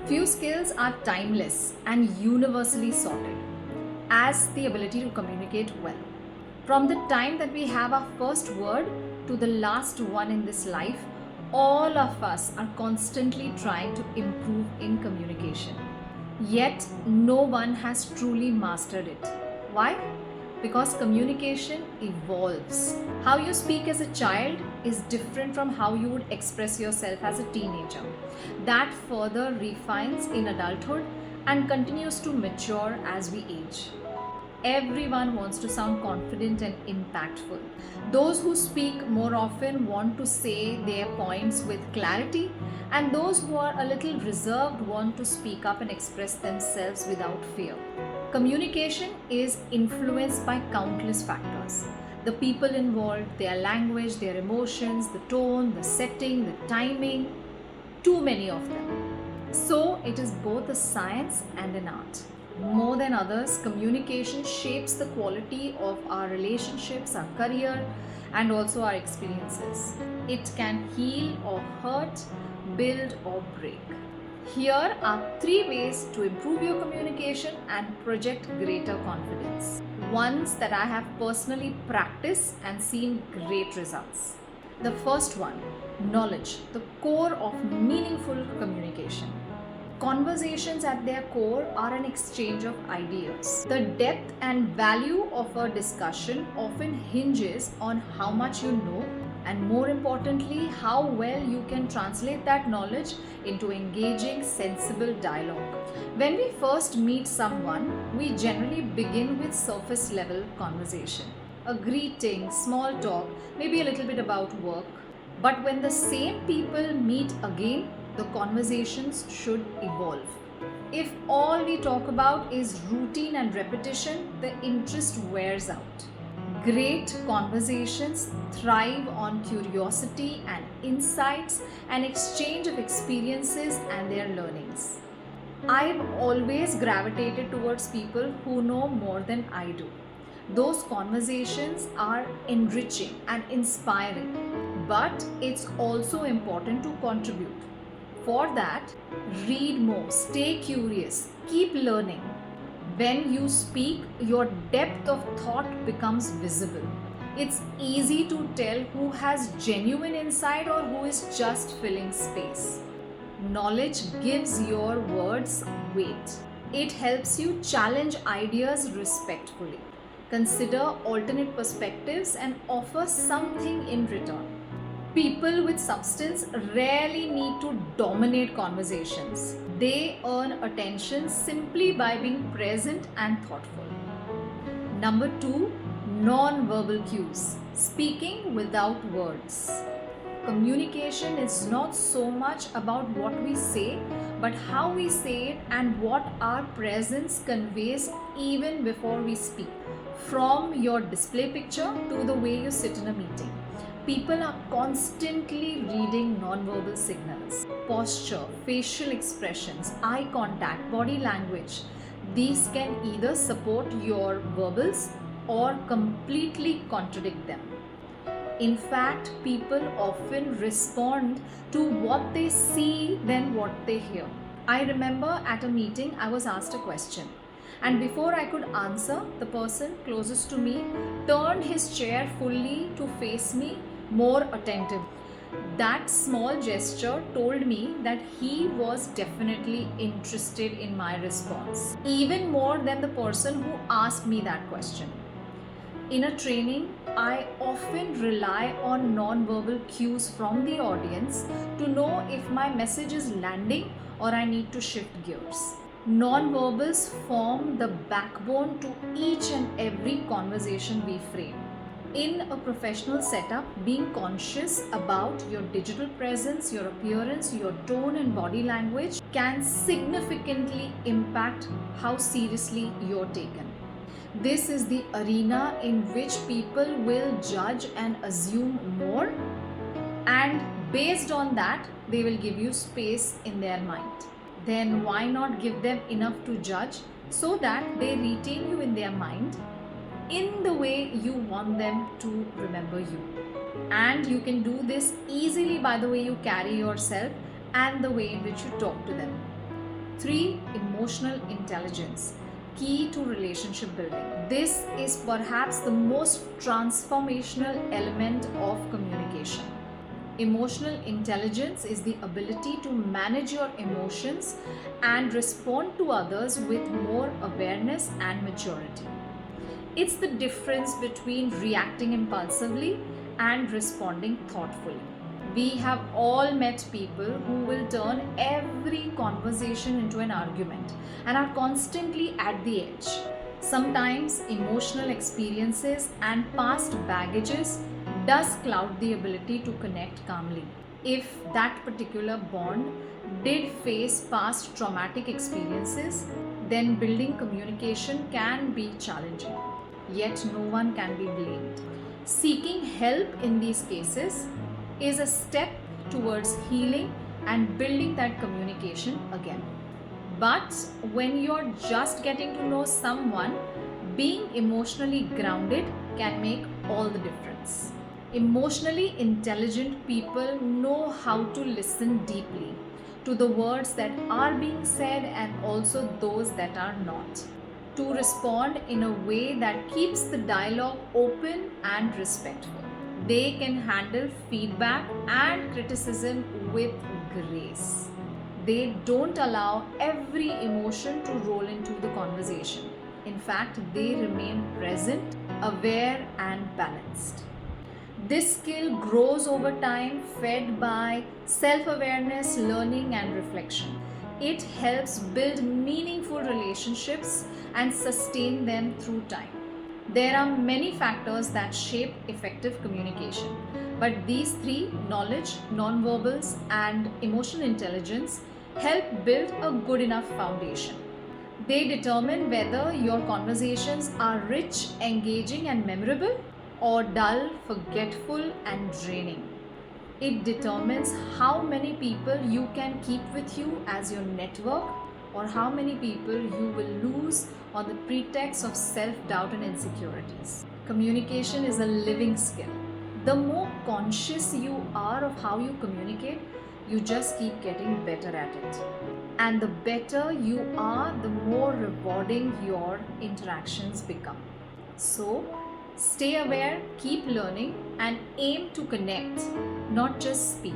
Few skills are timeless and universally sorted, as the ability to communicate well. From the time that we have our first word to the last one in this life, all of us are constantly trying to improve in communication. Yet, no one has truly mastered it. Why? Because communication evolves. How you speak as a child is different from how you would express yourself as a teenager. That further refines in adulthood and continues to mature as we age. Everyone wants to sound confident and impactful. Those who speak more often want to say their points with clarity, and those who are a little reserved want to speak up and express themselves without fear. Communication is influenced by countless factors. The people involved, their language, their emotions, the tone, the setting, the timing, too many of them. So it is both a science and an art. More than others, communication shapes the quality of our relationships, our career, and also our experiences. It can heal or hurt, build or break. Here are 3 ways to improve your communication and project greater confidence. Ones that I have personally practiced and seen great results. The first one, knowledge, the core of meaningful communication. Conversations at their core are an exchange of ideas. The depth and value of a discussion often hinges on how much you know, and more importantly, how well you can translate that knowledge into engaging, sensible dialogue. When we first meet someone, we generally begin with surface level conversation. A greeting, small talk, maybe a little bit about work. But when the same people meet again, the conversations should evolve. If all we talk about is routine and repetition, the interest wears out. Great conversations thrive on curiosity and insights and exchange of experiences and their learnings. I've always gravitated towards people who know more than I do. Those conversations are enriching and inspiring, but it's also important to contribute. For that, read more, stay curious, keep learning. When you speak, your depth of thought becomes visible. It's easy to tell who has genuine insight or who is just filling space. Knowledge gives your words weight. It helps you challenge ideas respectfully. Consider alternate perspectives and offer something in return. People with substance rarely need to dominate conversations. They earn attention simply by being present and thoughtful. Number 2, non-verbal cues. Speaking without words. Communication is not so much about what we say, but how we say it and what our presence conveys even before we speak. From your display picture to the way you sit in a meeting. People are constantly reading non-verbal signals, posture, facial expressions, eye contact, body language. These can either support your verbals or completely contradict them. In fact, people often respond to what they see than what they hear. I remember at a meeting I was asked a question, and before I could answer, the person closest to me turned his chair fully to face me, more attentive. That small gesture told me that he was definitely interested in my response, even more than the person who asked me that question. In a training, I often rely on non-verbal cues from the audience to know if my message is landing or I need to shift gears. Non-verbals form the backbone to each and every conversation we frame. In a professional setup, being conscious about your digital presence, your appearance, your tone and body language can significantly impact how seriously you're taken. This is the arena in which people will judge and assume more, and based on that, they will give you space in their mind. Then why not give them enough to judge so that they retain you in their mind in the way you want them to remember you. And you can do this easily by the way you carry yourself and the way in which you talk to them. 3. Emotional intelligence, key to relationship building. This is perhaps the most transformational element of communication. Emotional intelligence is the ability to manage your emotions and respond to others with more awareness and maturity. It's the difference between reacting impulsively and responding thoughtfully. We have all met people who will turn every conversation into an argument and are constantly at the edge. Sometimes emotional experiences and past baggages does cloud the ability to connect calmly. If that particular bond did face past traumatic experiences, then building communication can be challenging. Yet no one can be blamed. Seeking help in these cases is a step towards healing and building that communication again. But when you're just getting to know someone, being emotionally grounded can make all the difference. Emotionally intelligent people know how to listen deeply to the words that are being said and also those that are not, to respond in a way that keeps the dialogue open and respectful. They can handle feedback and criticism with grace. They don't allow every emotion to roll into the conversation. In fact, they remain present, aware, and balanced. This skill grows over time, fed by self-awareness, learning, and reflection. It helps build meaningful relationships and sustain them through time. There are many factors that shape effective communication, but these three, knowledge, nonverbals, and emotional intelligence, help build a good enough foundation. They determine whether your conversations are rich, engaging, and memorable, or dull, forgetful, and draining. It determines how many people you can keep with you as your network, or how many people you will lose on the pretext of self-doubt and insecurities. Communication is a living skill. The more conscious you are of how you communicate, you just keep getting better at it. And the better you are, the more rewarding your interactions become. So, stay aware, keep learning, and aim to connect, not just speak.